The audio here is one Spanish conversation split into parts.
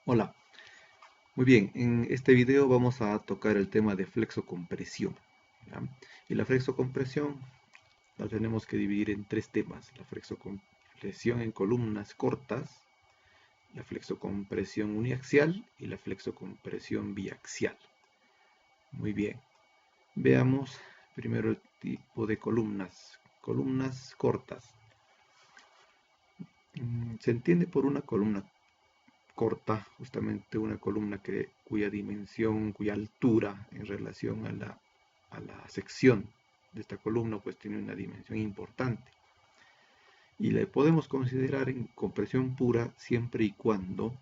Hola, muy bien, en este video vamos a tocar el tema de flexocompresión, ¿ya? Y la flexocompresión la tenemos que dividir en tres temas: la flexocompresión en columnas cortas, la flexocompresión uniaxial y la flexocompresión biaxial. Muy bien, veamos primero el tipo de columnas cortas. Se entiende por una columna corta, justamente una columna cuya dimensión, cuya altura en relación a la sección de esta columna, pues tiene una dimensión importante. Y le podemos considerar en compresión pura siempre y cuando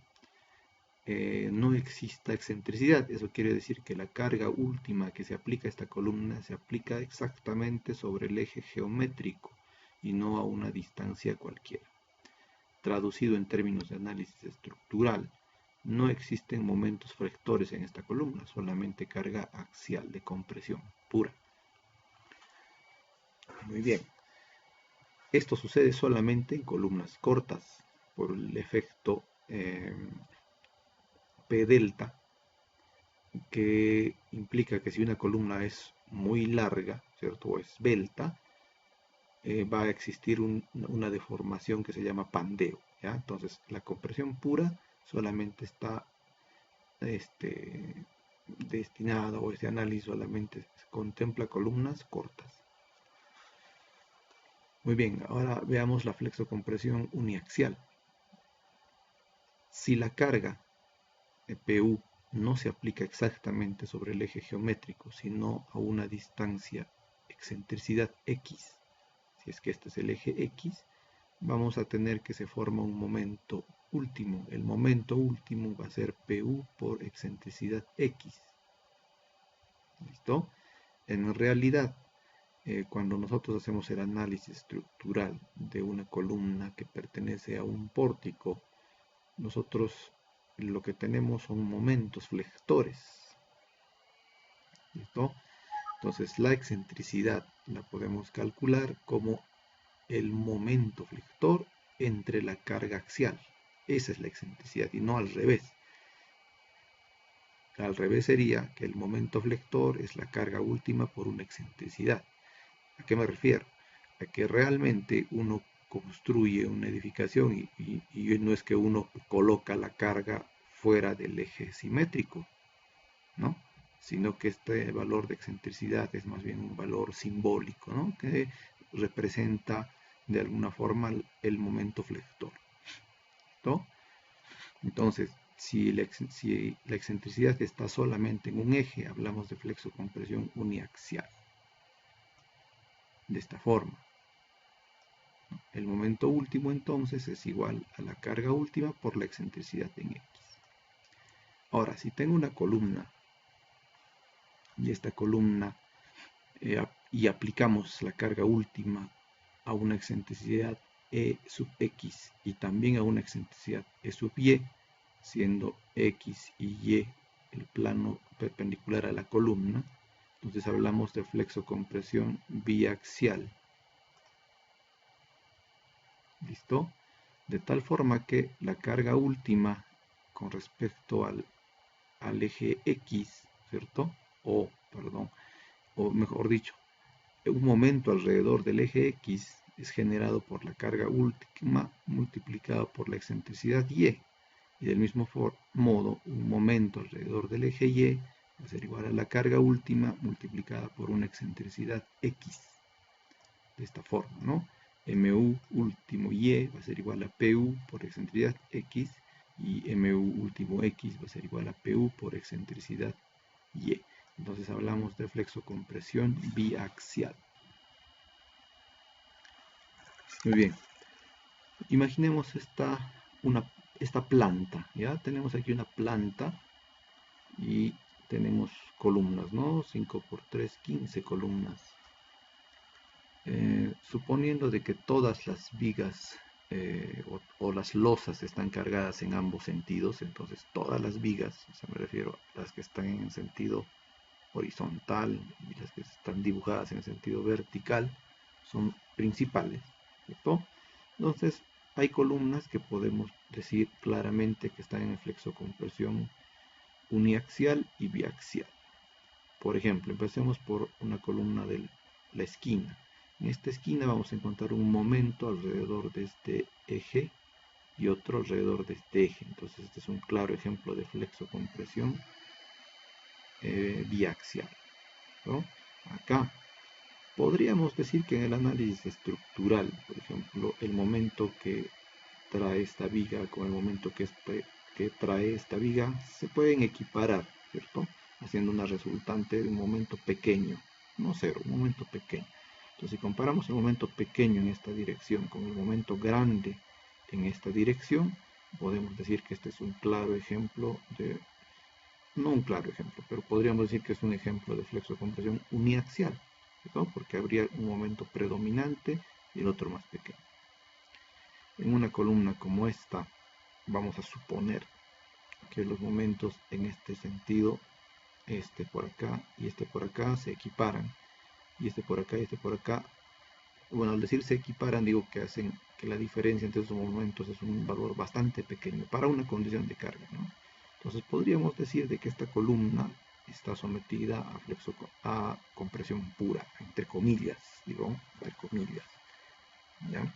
no exista excentricidad. Eso quiere decir que la carga última que se aplica a esta columna se aplica exactamente sobre el eje geométrico y no a una distancia cualquiera. Traducido en términos de análisis estructural, no existen momentos flexores en esta columna, solamente carga axial de compresión pura. Muy bien. Esto sucede solamente en columnas cortas por el efecto P delta, que implica que si una columna es muy larga, ¿cierto? O esbelta, va a existir una deformación que se llama pandeo, ¿ya? Entonces, la compresión pura solamente está destinada, o este análisis solamente contempla columnas cortas. Muy bien, ahora veamos la flexocompresión uniaxial. Si la carga PU no se aplica exactamente sobre el eje geométrico, sino a una distancia excentricidad X, si es que este es el eje X, vamos a tener que se forma un momento último. El momento último va a ser PU por excentricidad X. ¿Listo? En realidad, cuando nosotros hacemos el análisis estructural de una columna que pertenece a un pórtico, nosotros lo que tenemos son momentos flectores. ¿Listo? Entonces la excentricidad la podemos calcular como el momento flector entre la carga axial. Esa es la excentricidad y no al revés. Al revés sería que el momento flector es la carga última por una excentricidad. ¿A qué me refiero? A que realmente uno construye una edificación y no es que uno coloca la carga fuera del eje simétrico, ¿no? Sino que este valor de excentricidad es más bien un valor simbólico, ¿no? Que representa de alguna forma el momento flector, ¿no? Entonces, si la excentricidad está solamente en un eje, hablamos de flexocompresión uniaxial. De esta forma, el momento último entonces es igual a la carga última por la excentricidad en X. Ahora, si tengo una columna y esta columna y aplicamos la carga última a una excentricidad E sub X y también a una excentricidad E sub Y, siendo X y Y el plano perpendicular a la columna, entonces hablamos de flexocompresión biaxial. ¿Listo? De tal forma que la carga última con respecto al eje X, ¿cierto? O mejor dicho, un momento alrededor del eje X es generado por la carga última multiplicada por la excentricidad Y. Y del mismo modo, un momento alrededor del eje Y va a ser igual a la carga última multiplicada por una excentricidad X. De esta forma, ¿no? MU último Y va a ser igual a PU por excentricidad X y MU último X va a ser igual a PU por excentricidad Y. Entonces hablamos de flexocompresión biaxial. Muy bien. Imaginemos esta planta. Ya tenemos aquí una planta y tenemos columnas, ¿no? 5 por 3, 15 columnas. Suponiendo de que todas las vigas o las losas están cargadas en ambos sentidos, entonces todas las vigas, o sea, me refiero a las que están en sentido horizontal y las que están dibujadas en sentido vertical, son principales, ¿cierto? Entonces, hay columnas que podemos decir claramente que están en flexocompresión uniaxial y biaxial. Por ejemplo, empecemos por una columna de la esquina. En esta esquina vamos a encontrar un momento alrededor de este eje y otro alrededor de este eje. Entonces este es un claro ejemplo de flexocompresión biaxial, ¿no? Acá podríamos decir que en el análisis estructural, por ejemplo, el momento que trae esta viga con el momento que trae esta viga se pueden equiparar, ¿cierto? Haciendo una resultante de un momento pequeño, no cero, un momento pequeño. Entonces, si comparamos el momento pequeño en esta dirección con el momento grande en esta dirección, podemos decir que este es un claro ejemplo de, no un claro ejemplo, pero podríamos decir que es un ejemplo de flexocompresión uniaxial, ¿cierto? Porque habría un momento predominante y el otro más pequeño. En una columna como esta, vamos a suponer que los momentos en este sentido, este por acá y este por acá, se equiparan, y este por acá y este por acá, bueno, al decir se equiparan, digo que hacen que la diferencia entre esos momentos es un valor bastante pequeño para una condición de carga, ¿no? Entonces podríamos decir de que esta columna está sometida a compresión pura, entre comillas, digo, entre comillas, ¿ya?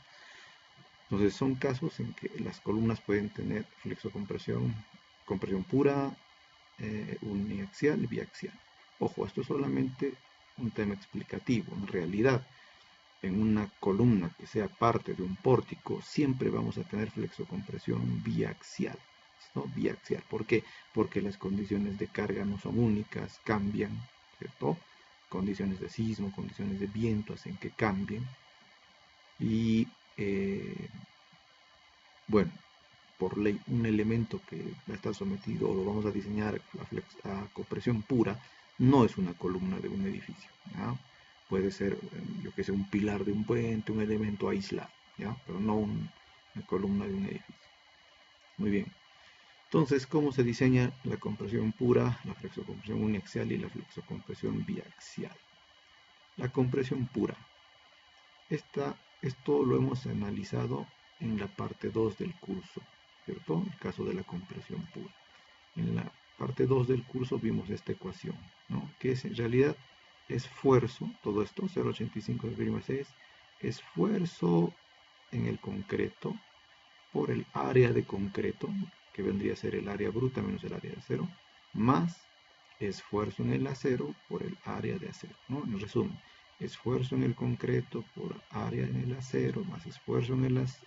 Entonces son casos en que las columnas pueden tener flexocompresión, compresión pura, uniaxial y biaxial. Ojo, esto es solamente un tema explicativo. En realidad, en una columna que sea parte de un pórtico, siempre vamos a tener flexocompresión biaxial, ¿no? Biaxial. ¿Por qué? Porque las condiciones de carga no son únicas, cambian, ¿cierto? Condiciones de sismo, condiciones de viento hacen que cambien. Y bueno, por ley, un elemento que va a estar sometido o lo vamos a diseñar a compresión pura no es una columna de un edificio, ¿ya? Puede ser, yo que sé, un pilar de un puente, un elemento aislado, ¿ya? Pero no una columna de un edificio. Muy bien. Entonces, ¿cómo se diseña la compresión pura, la flexocompresión uniaxial y la flexocompresión biaxial? La compresión pura. Esto lo hemos analizado en la parte 2 del curso, ¿cierto? El caso de la compresión pura. En la parte 2 del curso vimos esta ecuación, ¿no? Que es en realidad esfuerzo, todo esto, 0,85 es esfuerzo en el concreto por el área de concreto, que vendría a ser el área bruta menos el área de acero, más esfuerzo en el acero por el área de acero, ¿no? En resumen, esfuerzo en el concreto por área en el acero, más esfuerzo en el acero,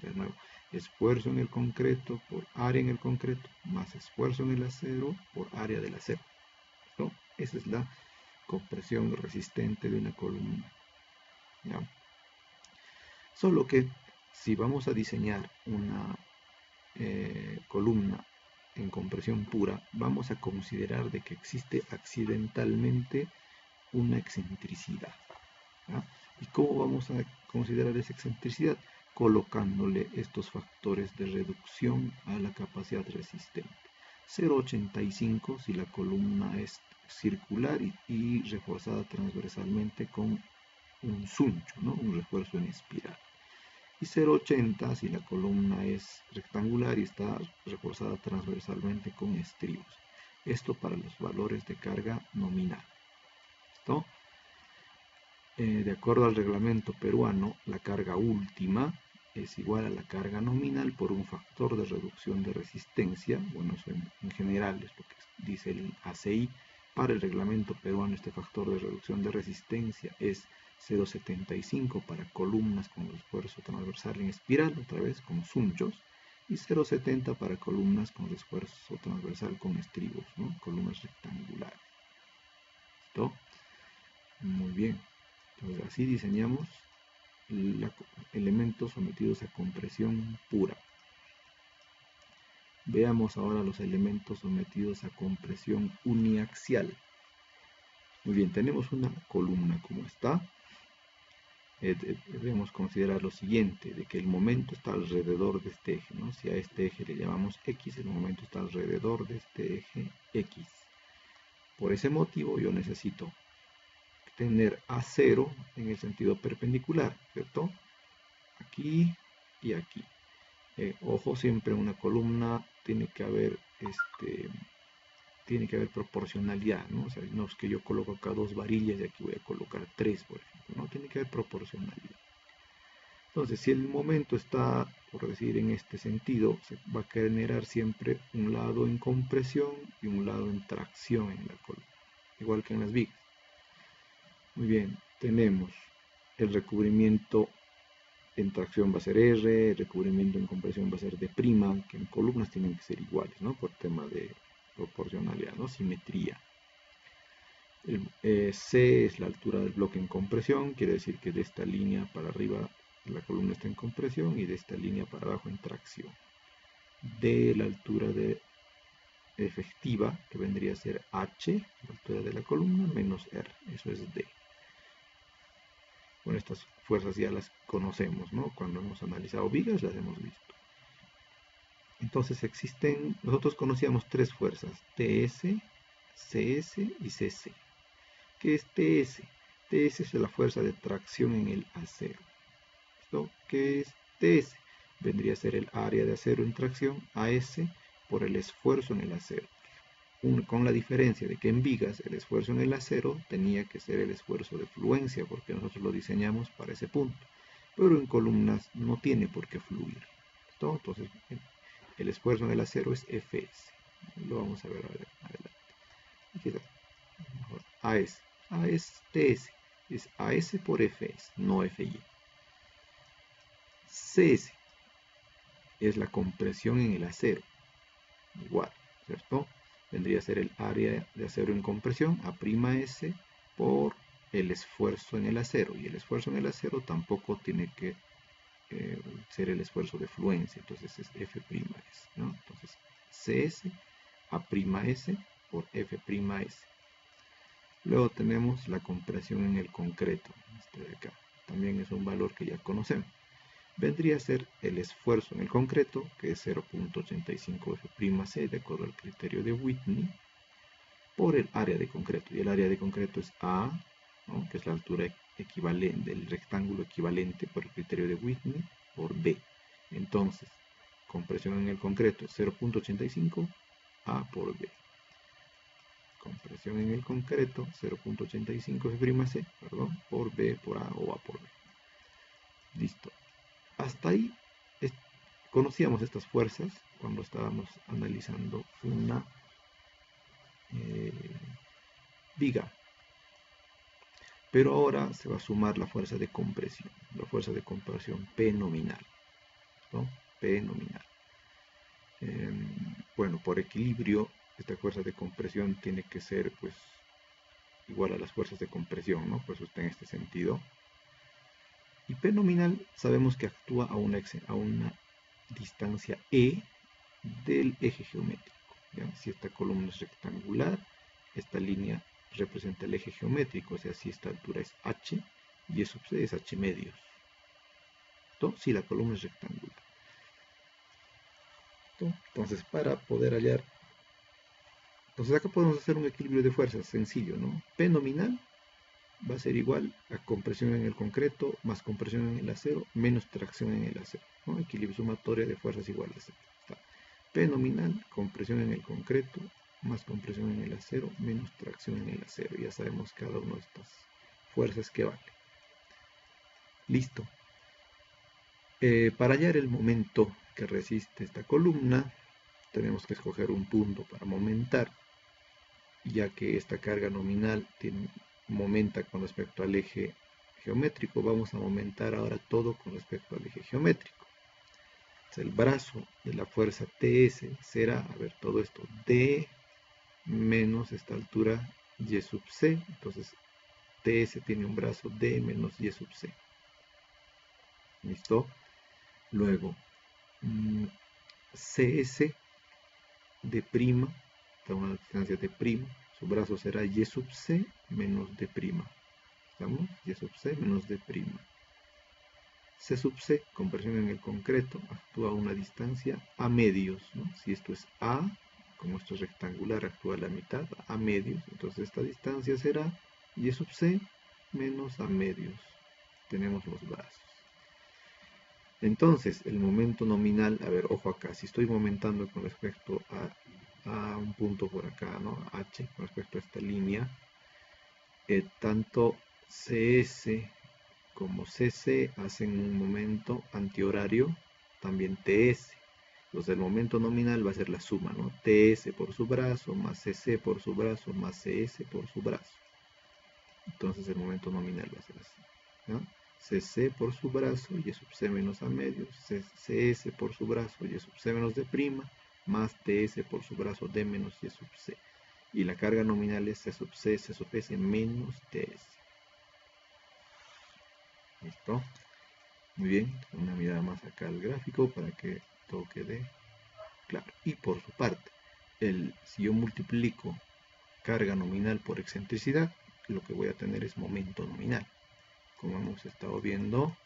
de nuevo, esfuerzo en el concreto por área en el concreto, más esfuerzo en el acero por área del acero, ¿no? Esa es la compresión resistente de una columna, ¿ya? Solo que si vamos a diseñar una columna en compresión pura, vamos a considerar de que existe accidentalmente una excentricidad, ¿ya? ¿Y cómo vamos a considerar esa excentricidad? Colocándole estos factores de reducción a la capacidad resistente. 0,85 si la columna es circular y reforzada transversalmente con un suncho, ¿no? Un refuerzo en espiral. Y 0,80 si la columna es rectangular y está reforzada transversalmente con estribos. Esto para los valores de carga nominal. ¿Listo? De acuerdo al reglamento peruano, la carga última es igual a la carga nominal por un factor de reducción de resistencia. Bueno, eso en general es lo que dice el ACI. Para el reglamento peruano, este factor de reducción de resistencia es 0,75 para columnas con esfuerzo transversal en espiral, otra vez con sunchos, y 0,70 para columnas con esfuerzo transversal con estribos, ¿no? Columnas rectangulares. ¿Listo? Muy bien. Entonces, así diseñamos elementos sometidos a compresión pura. Veamos ahora los elementos sometidos a compresión uniaxial. Muy bien, tenemos una columna como está. Debemos considerar lo siguiente, de que el momento está alrededor de este eje, ¿no? Si a este eje le llamamos X, el momento está alrededor de este eje X. Por ese motivo yo necesito tener A0 en el sentido perpendicular, ¿cierto? Aquí y aquí. Ojo, siempre en una columna tiene que haber proporcionalidad, ¿no? O sea, no es que yo coloco acá 2 varillas y aquí voy a colocar 3, por ejemplo, ¿no? Tiene que haber proporcionalidad. Entonces, si el momento está, por decir, en este sentido, se va a generar siempre un lado en compresión y un lado en tracción en la columna, igual que en las vigas. Muy bien, tenemos el recubrimiento en tracción va a ser R, el recubrimiento en compresión va a ser D', que en columnas tienen que ser iguales, ¿no? Por tema de proporcionalidad, ¿no? Simetría. C es la altura del bloque en compresión, quiere decir que de esta línea para arriba la columna está en compresión y de esta línea para abajo en tracción. D, la altura efectiva, que vendría a ser H, la altura de la columna, menos R, eso es D. Bueno, estas fuerzas ya las conocemos, ¿no? Cuando hemos analizado vigas las hemos visto. Entonces nosotros conocíamos 3 fuerzas, TS, CS y CC. ¿Qué es TS? TS es la fuerza de tracción en el acero. ¿Listo? ¿Qué es TS? Vendría a ser el área de acero en tracción, AS, por el esfuerzo en el acero. Con la diferencia de que en vigas el esfuerzo en el acero tenía que ser el esfuerzo de fluencia, porque nosotros lo diseñamos para ese punto. Pero en columnas no tiene por qué fluir. ¿Listo? Entonces, el esfuerzo en el acero es Fs. Lo vamos a ver adelante. Aquí está. AS. AS-TS. Es AS por Fs, no Fy. CS es la compresión en el acero. Igual, ¿cierto? Vendría a ser el área de acero en compresión, A'S, por el esfuerzo en el acero. Y el esfuerzo en el acero tampoco tiene que ser el esfuerzo de fluencia. Entonces es F'S, ¿no? Entonces CS, A'S por F'S. Luego tenemos la compresión en el concreto, este de acá. También es un valor que ya conocemos. Vendría a ser el esfuerzo en el concreto, que es 0.85 F'C, de acuerdo al criterio de Whitney, por el área de concreto. Y el área de concreto es A, ¿no? Que es la altura equivalente del rectángulo equivalente por el criterio de Whitney, por B. Entonces, compresión en el concreto es 0.85 A por B. Compresión en el concreto, 0.85 F'C, perdón, por B por A o A por B. Listo. Hasta ahí conocíamos estas fuerzas cuando estábamos analizando una viga. Pero ahora se va a sumar la fuerza de compresión P nominal, ¿no? P nominal. Bueno, por equilibrio, esta fuerza de compresión tiene que ser pues igual a las fuerzas de compresión, ¿no? Por eso está en este sentido. Y P nominal sabemos que actúa a una distancia E del eje geométrico, ¿ya? Si esta columna es rectangular, esta línea representa el eje geométrico, o sea, si esta altura es H y eso es H medios. ¿Listo? Si la columna es rectangular. ¿Listo? Entonces, para poder hallar, entonces acá podemos hacer un equilibrio de fuerzas sencillo, ¿no? P nominal va a ser igual a compresión en el concreto más compresión en el acero menos tracción en el acero, ¿no? Equilibrio sumatorio de fuerzas igual a 0. P nominal, compresión en el concreto más compresión en el acero menos tracción en el acero. Ya sabemos cada una de estas fuerzas que vale. Listo. Para hallar el momento que resiste esta columna, tenemos que escoger un punto para momentar, ya que esta carga nominal momenta con respecto al eje geométrico. Vamos a momentar ahora todo con respecto al eje geométrico. Entonces, el brazo de la fuerza TS será, a ver, todo esto, D menos esta altura Y sub C. Entonces, TS tiene un brazo D menos Y sub C. ¿Listo? Luego, CS de prima, está a una distancia de prima, su brazo será Y sub C menos D prima. ¿Estamos? Y sub C menos D prima. C sub C, compresión en el concreto, actúa a una distancia a medios, ¿no? Si esto es A, como esto es rectangular, actúa a la mitad, a medios. Entonces esta distancia será Y sub C menos a medios. Tenemos los brazos. Entonces, el momento nominal, a ver, ojo acá, si estoy momentando con respecto a un punto por acá, ¿no? H, con respecto a esta línea, tanto CS como CC hacen un momento antihorario, también TS. Entonces el momento nominal va a ser la suma, ¿no? TS por su brazo, más CC por su brazo, más CS por su brazo. Entonces el momento nominal va a ser así, ¿no? CC por su brazo, y sub C menos A medio, CS por su brazo, y sub C menos D prima, más TS por su brazo, D menos Y sub C. Y la carga nominal es C sub C, C sub S menos TS. ¿Listo? Muy bien, una mirada más acá al gráfico para que todo quede claro. Y por su parte, si yo multiplico carga nominal por excentricidad, lo que voy a tener es momento nominal. Como hemos estado viendo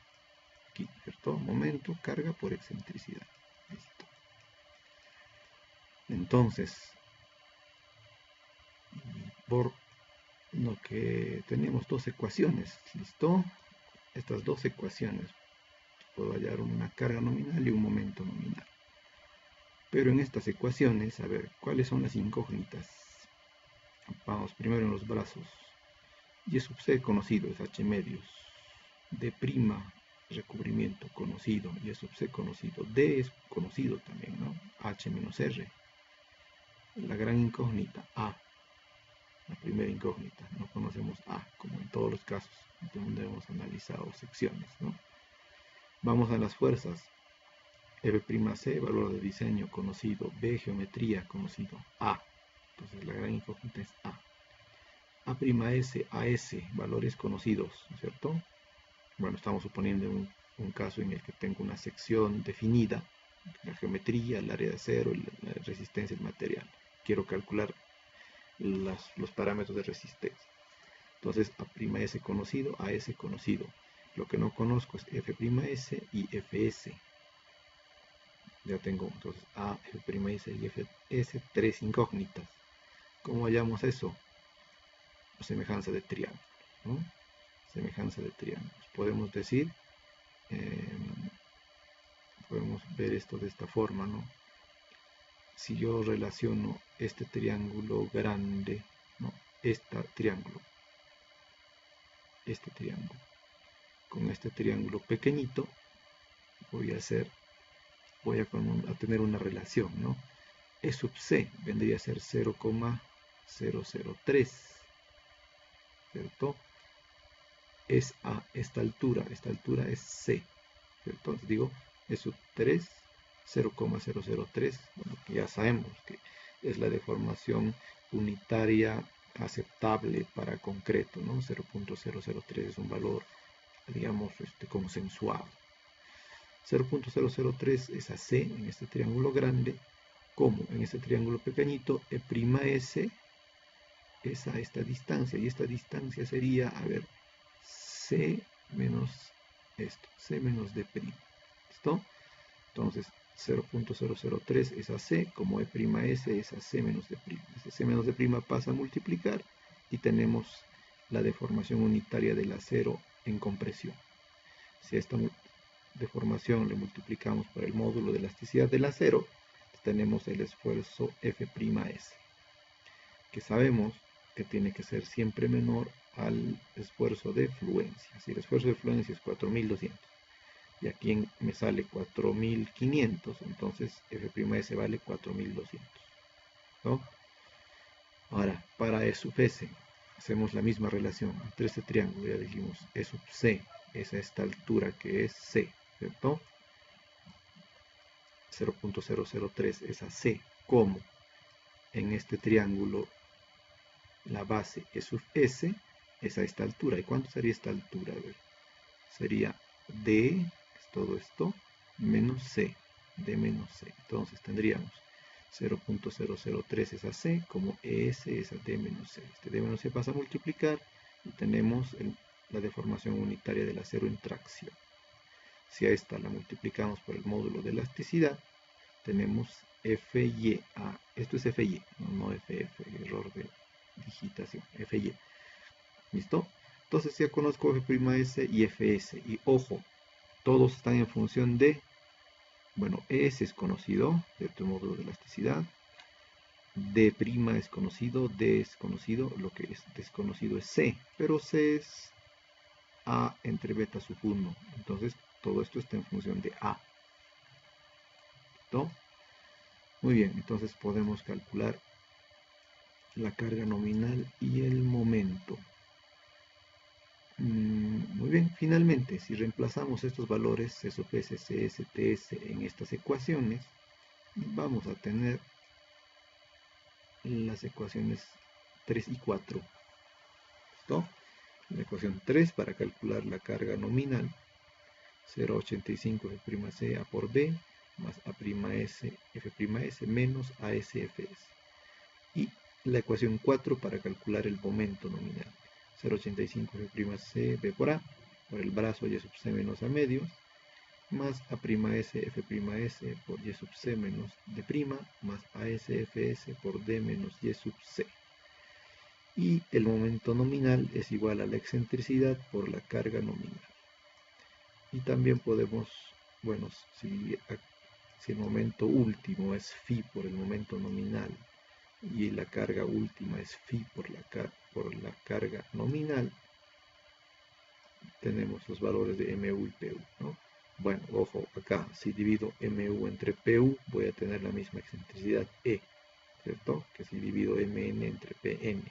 aquí, ¿cierto? Momento, carga por excentricidad. Listo. Entonces, por lo que tenemos dos ecuaciones, ¿listo? Estas dos ecuaciones, puedo hallar una carga nominal y un momento nominal. Pero en estas ecuaciones, a ver, ¿cuáles son las incógnitas? Vamos primero en los brazos. Y sub C conocido es H medios. D' recubrimiento conocido. Y sub C conocido. D es conocido también, ¿no? H menos R. La gran incógnita, A. La primera incógnita. No conocemos A, como en todos los casos donde hemos analizado secciones, ¿no? Vamos a las fuerzas. F'C, valor de diseño conocido. B, geometría conocido. A. Entonces la gran incógnita es A. A'S, AS, valores conocidos, ¿no es cierto? Bueno, estamos suponiendo un caso en el que tengo una sección definida, la geometría, el área de acero, la resistencia del material. Quiero calcular los parámetros de resistencia. Entonces, A'S conocido, AS conocido. Lo que no conozco es F'S y Fs. Ya tengo entonces A, F'S y Fs, tres incógnitas. ¿Cómo hallamos eso? Semejanza de triángulos, ¿no? Semejanza de triángulos. Podemos decir, podemos ver esto de esta forma, ¿no? Si yo relaciono este triángulo grande, ¿no? Este triángulo, con este triángulo pequeñito, voy a tener una relación, ¿no? E sub C vendría a ser 0,003, ¿cierto? Es a esta altura es C, ¿cierto? Entonces digo, E sub 3, 0,003, bueno, que ya sabemos que es la deformación unitaria aceptable para concreto, ¿no? 0,003 es un valor, digamos, consensuado. 0,003 es a C en este triángulo grande, como en este triángulo pequeñito, E'S es a esta distancia, y esta distancia sería, a ver, C menos esto, C menos D'. ¿Listo? Entonces, 0,003 es a C, como E'S es a C menos D'. Este C menos D' pasa a multiplicar y tenemos la deformación unitaria del acero en compresión. Si a esta deformación le multiplicamos por el módulo de elasticidad del acero, tenemos el esfuerzo F'S, que sabemos que tiene que ser siempre menor al esfuerzo de fluencia. Si el esfuerzo de fluencia es 4200 y aquí me sale 4500, entonces F'S vale 4200, ¿no? Ahora, para E sub S, hacemos la misma relación entre este triángulo. Ya dijimos, E sub C es a esta altura que es C, ¿cierto? 0,003 es a C, como en este triángulo la base E sub S es a esta altura. ¿Y cuánto sería esta altura? A ver, sería D, es todo esto, menos C, D menos C. Entonces tendríamos 0,003 es a C, como ES es a D menos C. Este D menos C pasa a multiplicar y tenemos la deformación unitaria del acero en tracción. Si a esta la multiplicamos por el módulo de elasticidad, tenemos Fy. Esto es Fy, no FF, error de digitación, Fy. ¿Listo? Entonces ya conozco F'S y Fs. Y ojo, todos están en función de, bueno, S es conocido, cierto módulo de elasticidad, D' es conocido, D es conocido, lo que es desconocido es C, pero C es A entre beta sub 1, entonces todo esto está en función de A. ¿Listo? Muy bien, entonces podemos calcular la carga nominal y el momento. Muy bien, finalmente, si reemplazamos estos valores C sub S, CS, TS en estas ecuaciones, vamos a tener las ecuaciones 3 y 4. ¿Listo? La ecuación 3 para calcular la carga nominal, 0,85 F'C A por B más A'S F'S menos ASFS. Y la ecuación 4 para calcular el momento nominal, 0,85 F'C B por A por el brazo Y sub C menos A medios más A'S F'S por Y sub C menos D' más ASFS por D menos Y sub C. Y el momento nominal es igual a la excentricidad por la carga nominal. Y también podemos, bueno, si el momento último es phi por el momento nominal y la carga última es phi por la carga nominal, tenemos los valores de MU y PU, ¿no? Bueno, ojo, acá si divido MU entre PU voy a tener la misma excentricidad E, ¿cierto? Que si divido MN entre PN.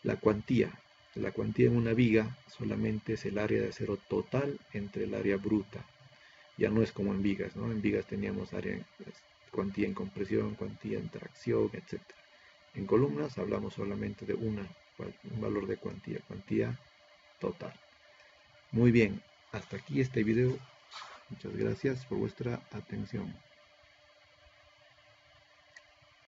La cuantía en una viga solamente es el área de acero total entre el área bruta. Ya no es como en vigas, ¿no? En vigas teníamos cuantía en compresión, cuantía en tracción, etc. En columnas hablamos solamente de un valor de cuantía total. Muy bien, hasta aquí este video. Muchas gracias por vuestra atención.